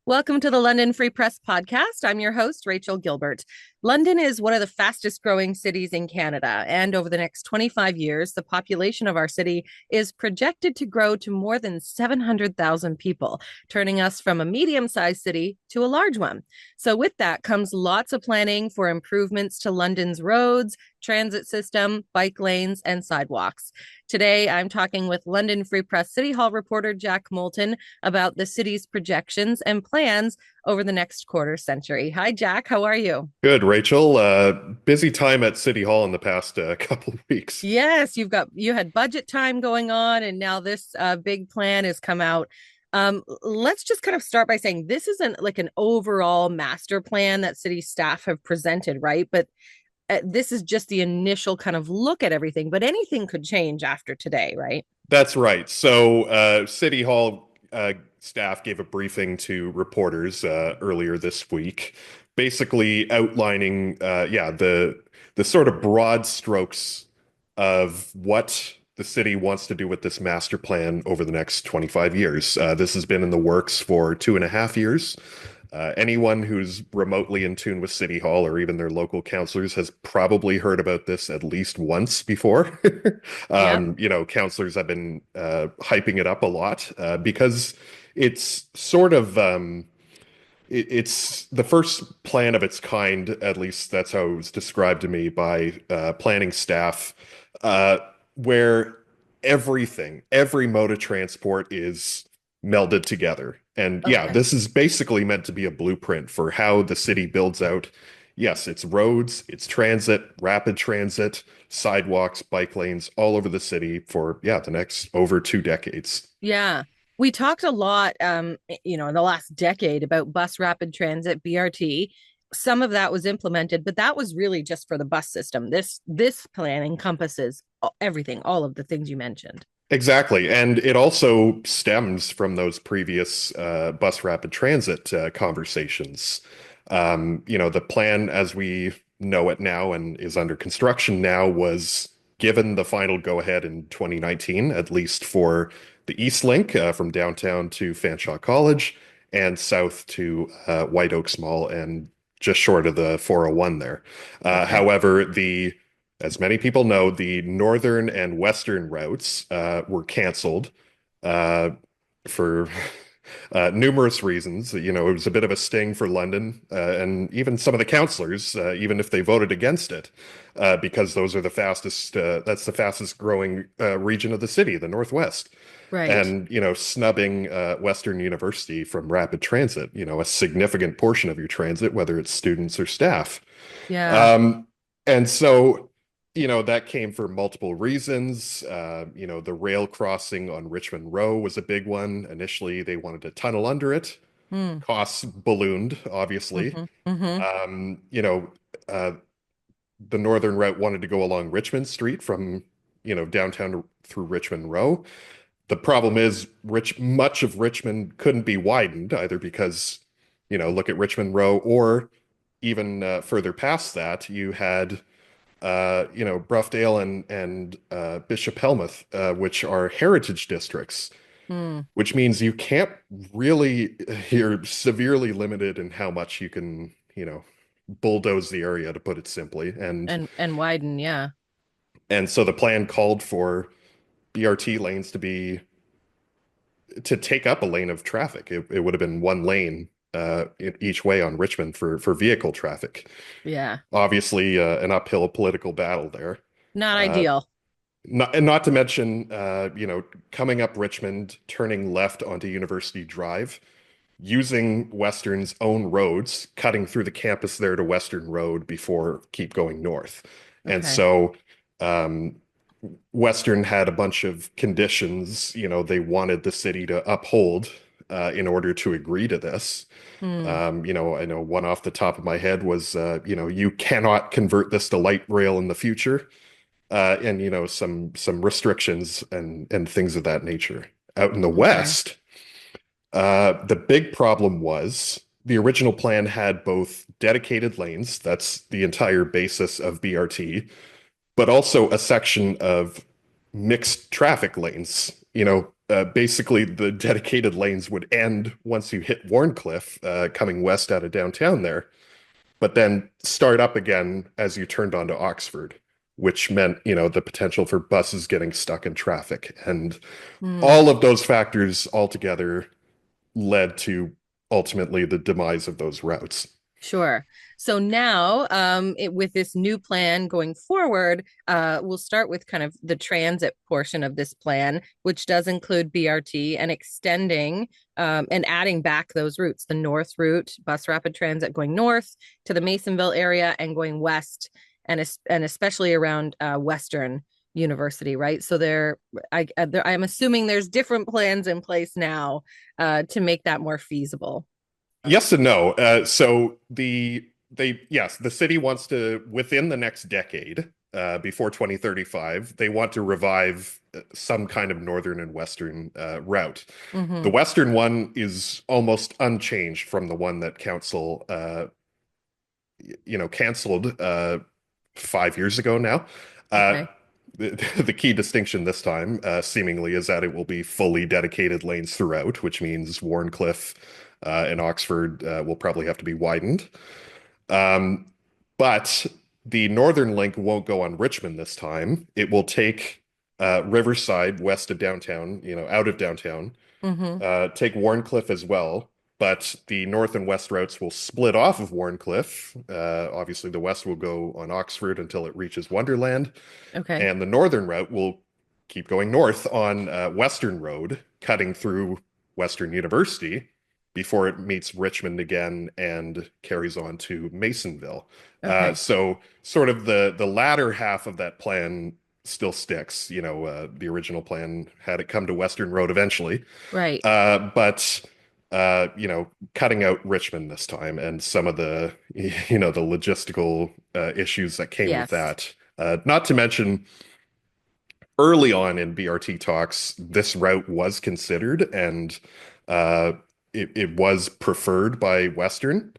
Welcome to the London Free Press podcast. I'm your host, Rachel Gilbert. London is one of the fastest growing cities in Canada, and over the next 25 years, the population of our city is projected to grow to more than 700,000 people, turning us from a medium sized city to a large one. So, with that comes lots of planning for improvements to London's roads, transit system, bike lanes, and sidewalks. Today, I'm talking with London Free Press City Hall reporter Jack Moulton about the city's projections and plans over the next quarter century. Hi, Jack. How are you? Good, Rachel. Busy time at City Hall in the past couple of weeks. Yes, you had budget time going on, and now this big plan has come out. Let's just kind of start by saying this isn't like an overall master plan that city staff have presented, right? But this is just the initial kind of look at everything. But anything could change after today, right? That's right. So, City Hall staff gave a briefing to reporters earlier this week, basically outlining, the sort of broad strokes of what the city wants to do with this master plan over the next 25 years. This has been in the works for 2.5 years. Anyone who's remotely in tune with City Hall or even their local councillors has probably heard about this at least once before. Yep. Councillors have been hyping it up a lot because it's sort of it's the first plan of its kind. At least that's how it was described to me by planning staff, uh, where every mode of transport is melded together. And yeah, Okay. this is basically meant to be a blueprint for how the city builds out. Yes, it's roads, it's transit, rapid transit, sidewalks, bike lanes all over the city for, yeah, the next over 2 decades. Yeah. We talked a lot, in the last decade about bus rapid transit, BRT. Some of that was implemented, but that was really just for the bus system. This plan encompasses everything, all of the things you mentioned. Exactly. And it also stems from those previous bus rapid transit conversations. The plan as we know it now and is under construction now was given the final go-ahead in 2019, at least for the East Link from downtown to Fanshawe College and south to White Oaks Mall and just short of the 401 there. Okay. However, as many people know, the northern and western routes were canceled uh, for numerous reasons. It was a bit of a sting for London and even some of the councillors, even if they voted against it, because that's the fastest growing region of the city, the Northwest. Right. And, snubbing Western University from rapid transit, a significant portion of your transit, whether it's students or staff. Yeah. Um, and so, that came for multiple reasons. The rail crossing on Richmond Row was a big one. Initially, they wanted a tunnel under it. Hmm. Costs ballooned, obviously. Mm-hmm. Mm-hmm. Um, you know, uh, the northern route wanted to go along Richmond Street from, downtown through Richmond Row. The problem is, much of Richmond couldn't be widened either because, look at Richmond Row, or even further past that, you had Broughdale and Bishop Helmut, which are heritage districts, Hmm. which means you can't really, you're severely limited in how much you can, bulldoze the area, to put it simply. And widen, yeah. And so the plan called for BRT lanes to take up a lane of traffic. It would have been one lane each way on Richmond for vehicle traffic. Yeah. Obviously, an uphill political battle there. Not Uh, ideal. not to mention, coming up Richmond, turning left onto University Drive, using Western's own roads, cutting through the campus there to Western Road before keep going north. And Okay. so, um, Western had a bunch of conditions, they wanted the city to uphold in order to agree to this. Hmm. I know one off the top of my head was, you cannot convert this to light rail in the future, and some restrictions and things of that nature. Out in the Okay. West, the big problem was the original plan had both dedicated lanes, that's the entire basis of BRT, but also a section of mixed traffic lanes, basically the dedicated lanes would end once you hit Warncliffe, coming west out of downtown there, but then start up again as you turned onto Oxford, which meant, the potential for buses getting stuck in traffic. And Hmm. all of those factors altogether led to ultimately the demise of those routes. Sure. So now, with this new plan going forward, we'll start with kind of the transit portion of this plan, which does include BRT and extending and adding back those routes, the north route, bus rapid transit going north to the Masonville area and going west, and especially around Western University, right? So I'm assuming there's different plans in place now to make that more feasible. Yes and no. Yes, the city wants to, within the next decade, before 2035, they want to revive some kind of northern and western route. The Mm-hmm. western one is almost unchanged from the one that council, canceled 5 years ago now. Uh, Okay. the key distinction this time, seemingly, is that it will be fully dedicated lanes throughout, which means Warncliffe and Oxford will probably have to be widened. Um, but the Northern Link won't go on Richmond this time. It will take Riverside west of downtown, out of downtown, Mm-hmm. take Warncliffe as well. But the north and west routes will split off of Warncliffe. Obviously, the west will go on Oxford until it reaches Wonderland, Okay. and the northern route will keep going north on Western Road, cutting through Western University before it meets Richmond again and carries on to Masonville. Okay. So sort of the latter half of that plan still sticks. The original plan had it come to Western Road eventually, Right. but cutting out Richmond this time and some of the the logistical issues that came with Yes. that. Not to mention, early on in BRT talks, this route was considered, and uh, it was preferred by Western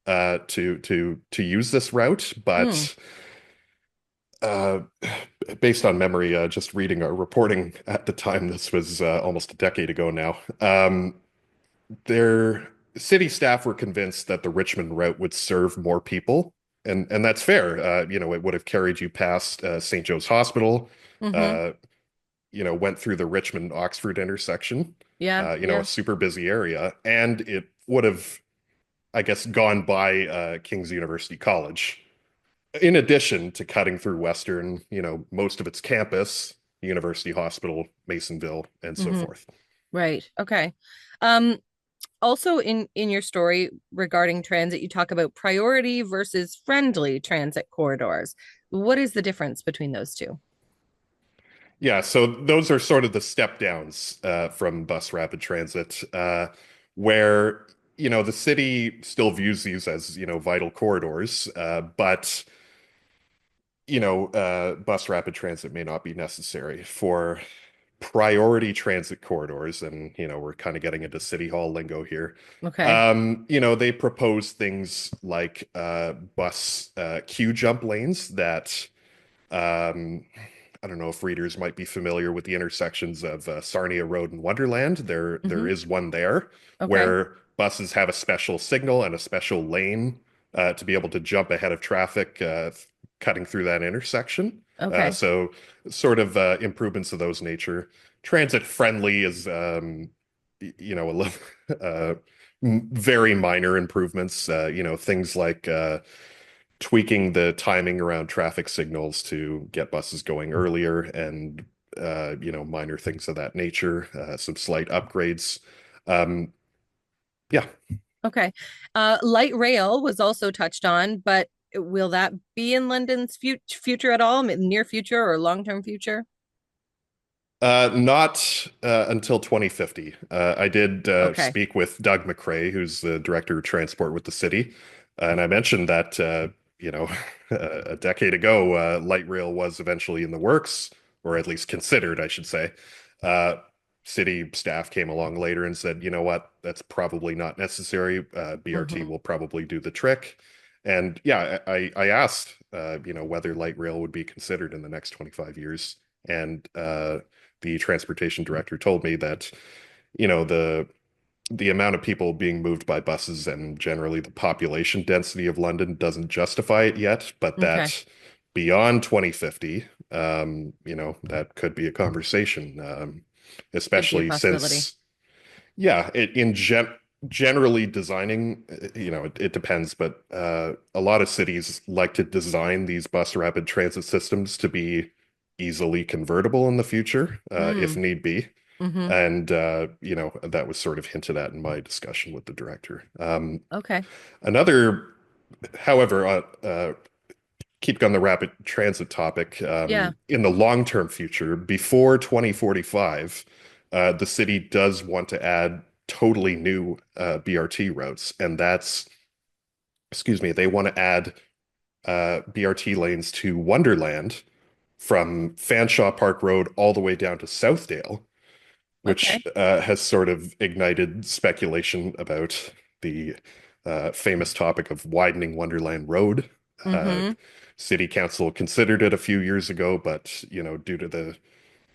to use this route. Mm. But uh, based on memory, just reading our reporting at the time, this was almost a decade ago now. Their city staff were convinced that the Richmond route would serve more people, and that's fair. It would have carried you past St. Joe's Hospital. Mm-hmm. Uh, went through the Richmond Oxford intersection, Yeah. a Yeah. super busy area, and it would have, I guess, gone by King's University College. In addition to cutting through Western, most of its campus, University Hospital, Masonville, and so Mm-hmm. forth. Right. Okay. Um, Also in your story regarding transit, you talk about priority versus friendly transit corridors. What is the difference between those two? Yeah, so those are sort of the step downs from bus rapid transit, where the city still views these as vital corridors, but bus rapid transit may not be necessary for priority transit corridors. And, we're kind of getting into City Hall lingo here. Okay. They propose things like bus queue jump lanes that um, I don't know if readers might be familiar with the intersections of Sarnia Road and Wonderland. There Mm-hmm. is one there Okay. where buses have a special signal and a special lane to be able to jump ahead of traffic cutting through that intersection. Okay. So sort of improvements of those nature. Transit friendly is a little very minor improvements. Things like tweaking the timing around traffic signals to get buses going earlier and minor things of that nature, some slight upgrades. Um, yeah. Okay. Light rail was also touched on, but will that be in London's future at all, near future or long-term future? Not until 2050. I did Okay. speak with Doug McRae, who's the director of transport with the city, and I mentioned that a decade ago, light rail was eventually in the works, or at least considered, I should say. Uh, City staff came along later and said, you know what, that's probably not necessary. BRT Mm-hmm. will probably do the trick. And yeah, I asked, whether light rail would be considered in the next 25 years. And the transportation director told me that, you know, the amount of people being moved by buses and generally the population density of London doesn't justify it yet, but Okay. that beyond 2050, that could be a conversation, Could be a especially possibility. since, yeah, generally designing, it depends, but a lot of cities like to design these bus rapid transit systems to be easily convertible in the future, if Mm, need be. mm-hmm. And that was sort of hinted at in my discussion with the director. Okay. Another, however, keeping on the rapid transit topic, Yeah. in the long-term future, before 2045, the city does want to add totally new BRT routes, and excuse me, they want to add BRT lanes to Wonderland from Fanshawe Park Road all the way down to Southdale, which Okay. has sort of ignited speculation about the famous topic of widening Wonderland Road. Uh, Mm-hmm. City Council considered it a few years ago, but due to the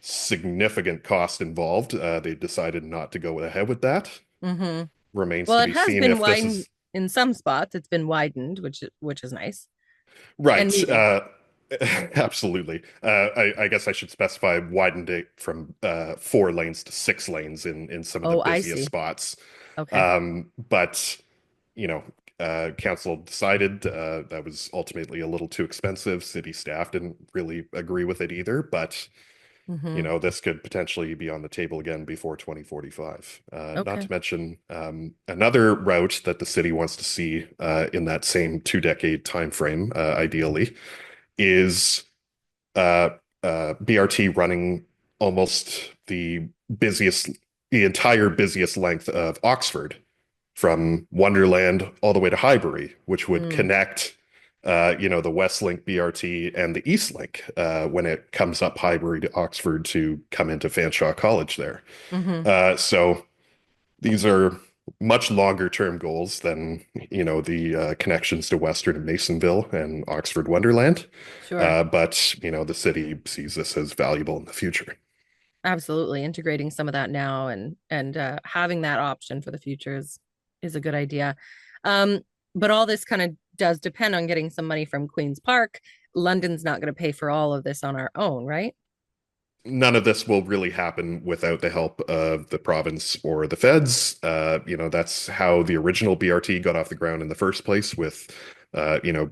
significant cost involved, they decided not to go ahead with that. Mm-hmm. Remains Well, to it be has seen been if this widened is in some spots. It's been widened, which is nice and right. needed. Absolutely. I guess I should specify widened it from 4 lanes to 6 lanes in some of the Oh, I busiest see. spots. Okay. But you know, council decided that was ultimately a little too expensive. City staff didn't really agree with it either, but Mm-hmm. this could potentially be on the table again before 2045. Not Okay. to mention another route that the city wants to see in that same 2-decade time frame, ideally, is uh, BRT running almost busiest, the entire busiest length of Oxford from Wonderland all the way to Highbury, which would Mm. connect, the West Link BRT and the East Link when it comes up Highbury to Oxford to come into Fanshawe College there. Mm-hmm. So these are much longer term goals than, the connections to Western and Masonville and Oxford Wonderland. Sure. But, the city sees this as valuable in the future. Absolutely. Integrating some of that now and having that option for the future is a good idea. Um, but all this kind of does depend on getting some money from Queen's Park. London's not going to pay for all of this on our own, right? None of this will really happen without the help of the province or the feds. That's how the original BRT got off the ground in the first place with, uh, you know,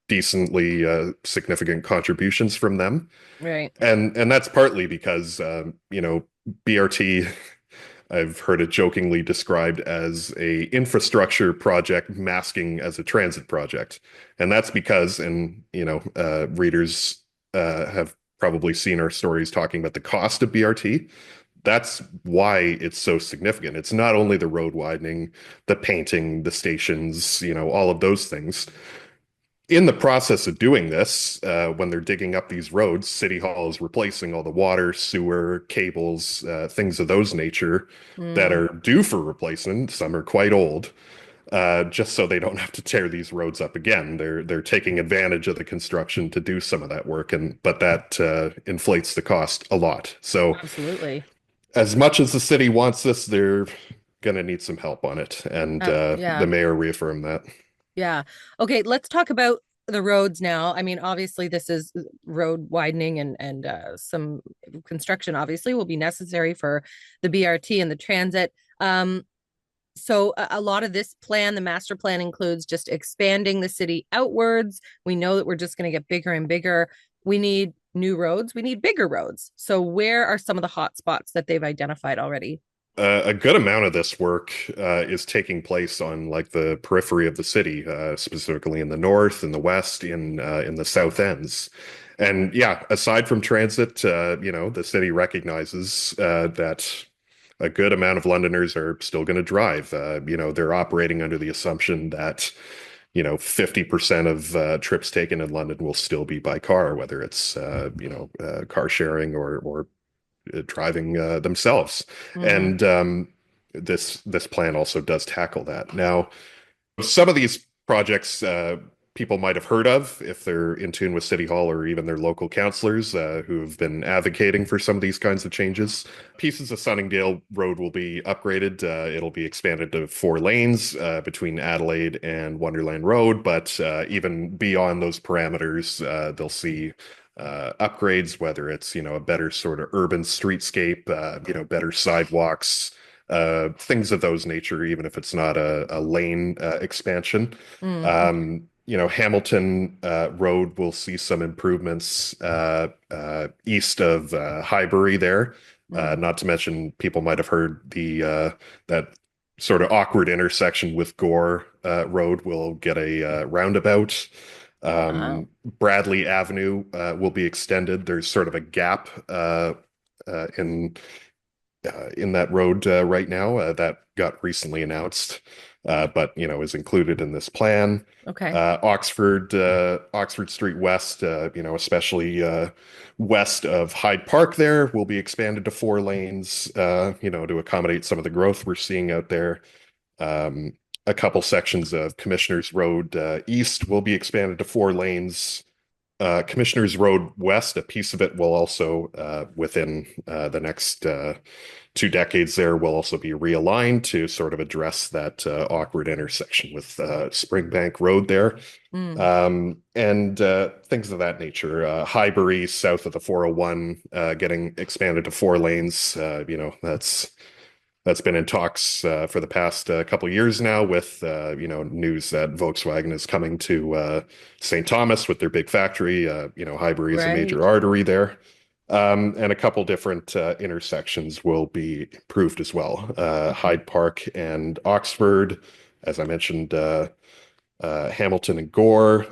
decently significant contributions from them. Right. And that's partly because, BRT, I've heard it jokingly described as a infrastructure project masking as a transit project. And that's because, and, readers have probably seen our stories talking about the cost of BRT. That's why it's so significant. It's not only the road widening, the painting, the stations, all of those things. In the process of doing this, when they're digging up these roads, City Hall is replacing all the water, sewer, cables, things of those nature that Mm, are due for replacement. Some are quite old, just so they don't have to tear these roads up again. They're taking advantage of the construction to do some of that work, but that inflates the cost a lot. So, absolutely. as much as the city wants this, they're going to need some help on it, and the Yeah. mayor reaffirmed that. Yeah. Okay, let's talk about the roads now. I mean, obviously this is road widening and some construction obviously will be necessary for the BRT and the transit. So a lot of this plan, the master plan includes just expanding the city outwards. We know that we're just going to get bigger and bigger. We need new roads. We need bigger roads. So where are some of the hot spots that they've identified already? A good amount of this work is taking place on like the periphery of the city, specifically in the north, in the west, in the south ends. And yeah, aside from transit, the city recognizes that a good amount of Londoners are still going to drive. They're operating under the assumption that 50% of trips taken in London will still be by car, whether it's car sharing or driving themselves. Mm, And this plan also does tackle that. Now, some of these projects people might have heard of if they're in tune with City Hall or even their local councillors who have been advocating for some of these kinds of changes. Pieces of Sunningdale Road will be upgraded. It'll be expanded to 4 lanes between Adelaide and Wonderland Road, but even beyond those parameters, they'll see upgrades, whether it's, a better sort of urban streetscape, better sidewalks, things of those nature, even if it's not a lane expansion. Okay. Hamilton Road will see some improvements east of Highbury there. Mm. Not to mention, people might have heard the that sort of awkward intersection with Gore Road will get a roundabout. Wow. Bradley Avenue will be extended. There's sort of a gap uh, in in that road right now that got recently announced, but is included in this plan. Okay. Oxford Street West, especially west of Hyde Park, there will be expanded to 4 lanes, to accommodate some of the growth we're seeing out there. Um, a couple sections of Commissioners Road East will be expanded to 4 lanes. Commissioners Road West, a piece of it will also, within the next 2 decades there, will also be realigned to sort of address that awkward intersection with Springbank Road there. Mm. And things of that nature. Highbury, south of the 401, getting expanded to 4 lanes. That's been in talks for the past couple of years now, with news that Volkswagen is coming to St. Thomas with their big factory. Highbury is a major Right. artery there, and a couple different intersections will be improved as well. Okay. Hyde Park and Oxford, as I mentioned, Hamilton and Gore,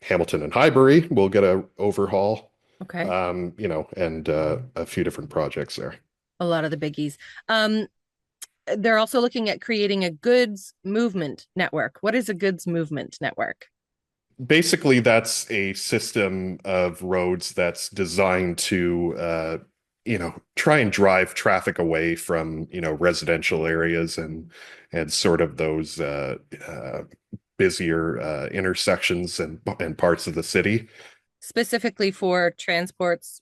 Hamilton and Highbury will get a overhaul. Okay. And a few different projects there. A lot of the biggies. Um, they're also looking at creating a goods movement network. What is a goods movement network? Basically, that's a system of roads that's designed to, try and drive traffic away from, residential areas and sort of those busier intersections and parts of the city. Specifically for transports,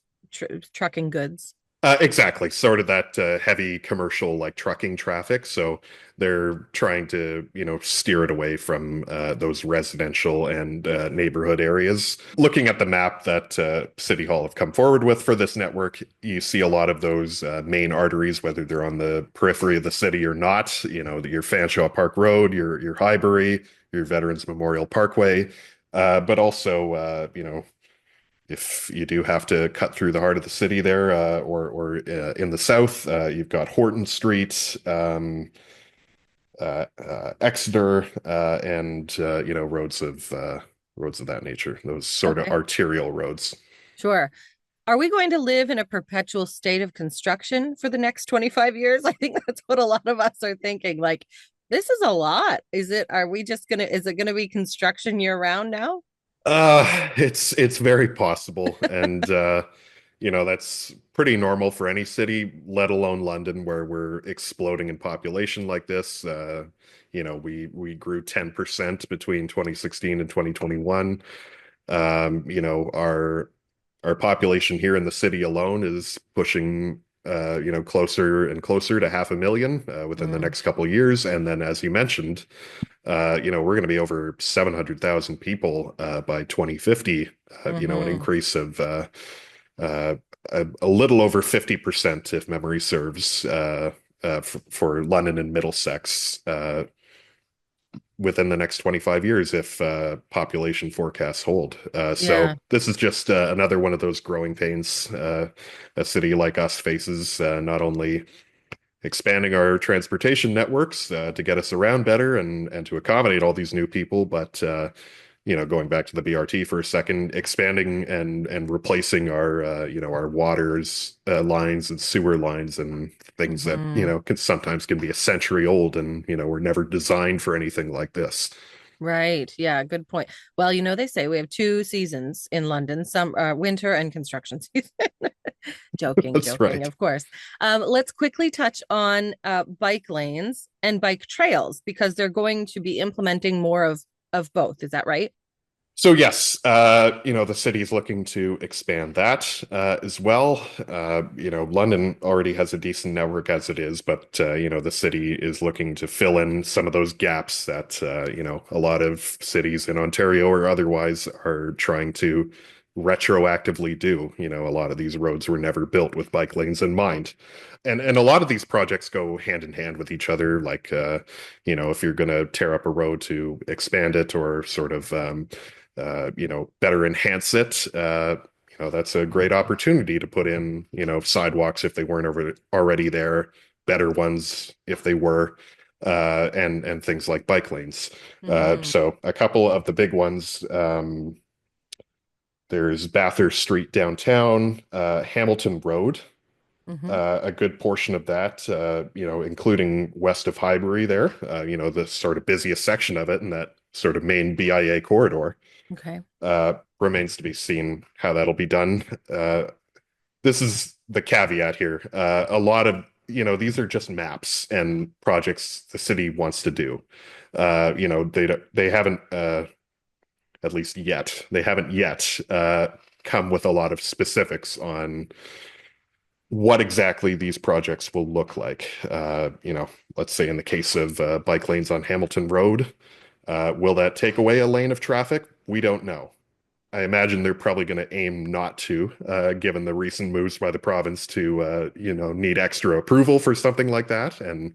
trucking goods. Exactly, sort of that heavy commercial like trucking traffic. So they're trying to, steer it away from those residential and neighborhood areas. Looking at the map that City Hall have come forward with for this network, you see a lot of those main arteries, whether they're on the periphery of the city or not. Your Fanshawe Park Road, your Highbury, your Veterans Memorial Parkway, but also, if you do have to cut through the heart of the city there, or in the south, you've got Horton Street, Exeter, and roads of that nature. Those sort of Okay. arterial roads. Sure. Are we going to live in a perpetual state of construction for the next 25 years? I think that's what a lot of us are thinking. Like, this is a lot. Are we just is it gonna be construction year round now? It's very possible, and that's pretty normal for any city, let alone London, where we're exploding in population like this. We grew 10% between 2016 and 2021. Our population here in the city alone is pushing closer and closer to 500,000 within the Mm. next couple of years. And then, as you mentioned, we're going to be over 700,000 people by 2050. An Hmm. increase of uh, a little over 50%, if memory serves, for London and Middlesex within the next 25 years, if population forecasts hold. So Yeah. this is just another one of those growing pains a city like us faces, not only expanding our transportation networks to get us around better and to accommodate all these new people, but going back to the BRT for a second, expanding and replacing our our waters lines and sewer lines and things that Hmm. sometimes can be a century old, and were never designed for anything like this. Right. Yeah, good point. Well, they say we have two seasons in London, some winter and construction season. Joking, That's joking, right. of course. Let's quickly touch on bike lanes and bike trails because they're going to be implementing more of both. Is that right? So yes, the city is looking to expand that as well. London already has a decent network as it is, but the city is looking to fill in some of those gaps that a lot of cities in Ontario or otherwise are trying to retroactively do. A lot of these roads were never built with bike lanes in mind. And a lot of these projects go hand in hand with each other. Like, if you're going to tear up a road to expand it or sort of better enhance it. That's a great opportunity to put in, sidewalks if they weren't already there, better ones if they were, and things like bike lanes. Mm-hmm. So a couple of the big ones, there's Bathurst Street downtown, Hamilton Road. Mm-hmm. A good portion of that, including west of Highbury there, the sort of busiest section of it and that sort of main BIA corridor. Okay. Remains to be seen how that'll be done. This is the caveat here. A lot of, these are just maps and projects the city wants to do. They haven't, at least yet, they haven't yet come with a lot of specifics on what exactly these projects will look like. Let's say in the case of bike lanes on Hamilton Road, will that take away a lane of traffic? We don't know. I imagine they're probably going to aim not to, given the recent moves by the province to, need extra approval for something like that. And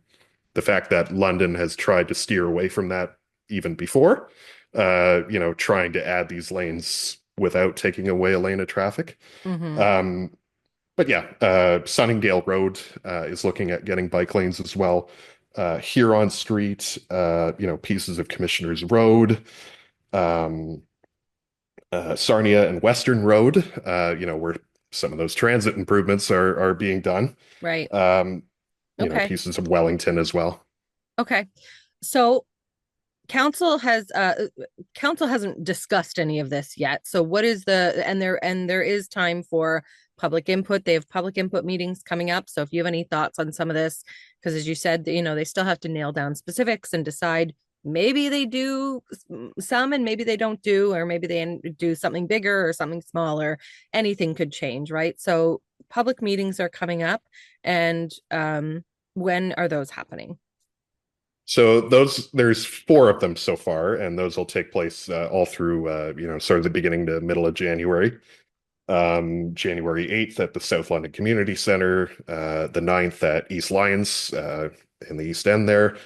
the fact that London has tried to steer away from that even before, trying to add these lanes without taking away a lane of traffic. Mm-hmm. Um, but yeah, Sunningdale Road is looking at getting bike lanes as well. Huron Street, pieces of Commissioners Road. Um, Sarnia and Western Road, where some of those transit improvements are being done. Right. Um, Okay. Pieces of Wellington as well. Okay. So council has council hasn't discussed any of this yet. So what is the and there is time for public input. They have public input meetings coming up. So if you have any thoughts on some of this, because as you said, they still have to nail down specifics and decide maybe they do some and maybe they don't do, or maybe they do something bigger or something smaller. Anything could change, right? So public meetings are coming up, and when are those happening? So there's four of them so far, and those will take place all through, sort of the beginning to middle of January. January 8th at the South London Community Centre, the 9th at East Lyons in the East End there,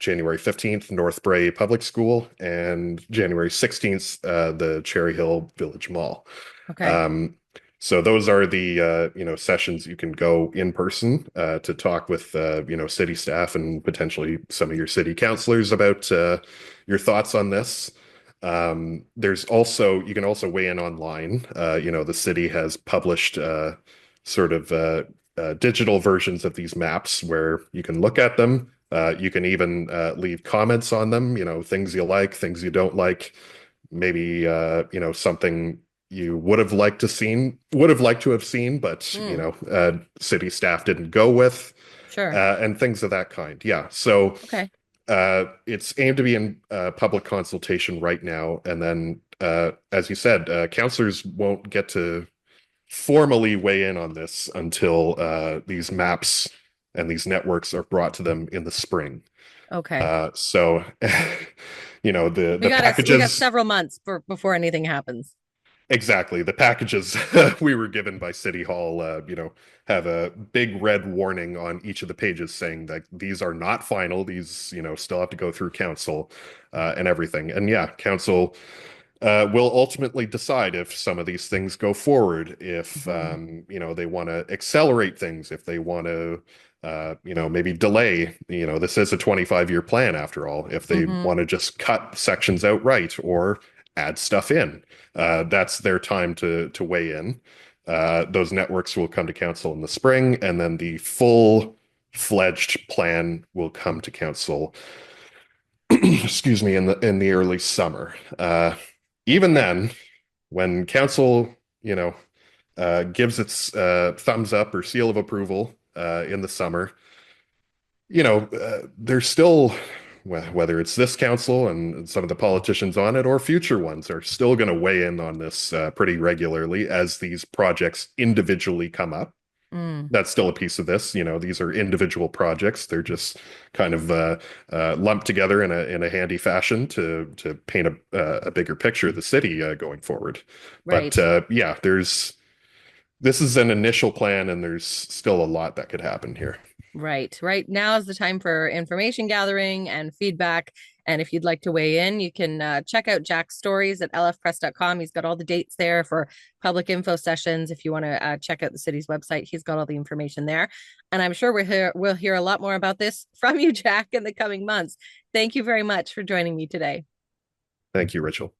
January 15th, North Bray Public School, and January 16th, the Cherry Hill Village Mall. Okay. Um, so those are the sessions you can go in person to talk with city staff and potentially some of your city councilors about your thoughts on this. There's also you can also weigh in online. The city has published sort of digital versions of these maps where you can look at them. You can even leave comments on them, things you like, things you don't like, maybe something you would have liked to have seen, but Mm, city staff didn't go with, sure. and things of that kind. Yeah. So Okay. it's aimed to be in public consultation right now, and then, as you said, councillors won't get to formally weigh in on this until these maps and these networks are brought to them in the spring. Okay. So, We the got packages. several months before anything happens. Exactly. The packages we were given by City Hall, have a big red warning on each of the pages saying that these are not final. These, still have to go through council and everything. And yeah, council will ultimately decide if some of these things go forward, if, Hmm. they want to accelerate things, if they want to, maybe delay. This is a 25-year plan after all. If they Hmm. want to just cut sections outright or add stuff in. That's their time to weigh in. Those networks will come to council in the spring, and then the full-fledged plan will come to council, excuse me, in the early summer. Even Okay. then, when council, gives its thumbs up or seal of approval in the summer, there's still whether it's this council and some of the politicians on it or future ones are still going to weigh in on this pretty regularly as these projects individually come up. Mm, That's still a piece of this. These are individual projects. They're just kind of lumped together in a handy fashion to paint a bigger picture of the city going forward. But right. yeah, this is an initial plan, and there's still a lot that could happen here. Right. Right now is the time for information gathering and feedback. And if you'd like to weigh in, you can check out Jack's stories at lfpress.com. He's got all the dates there for public info sessions. If you want to check out the city's website, he's got all the information there. And I'm sure we'll hear a lot more about this from you, Jack, in the coming months. Thank you very much for joining me today. Thank you, Rachel.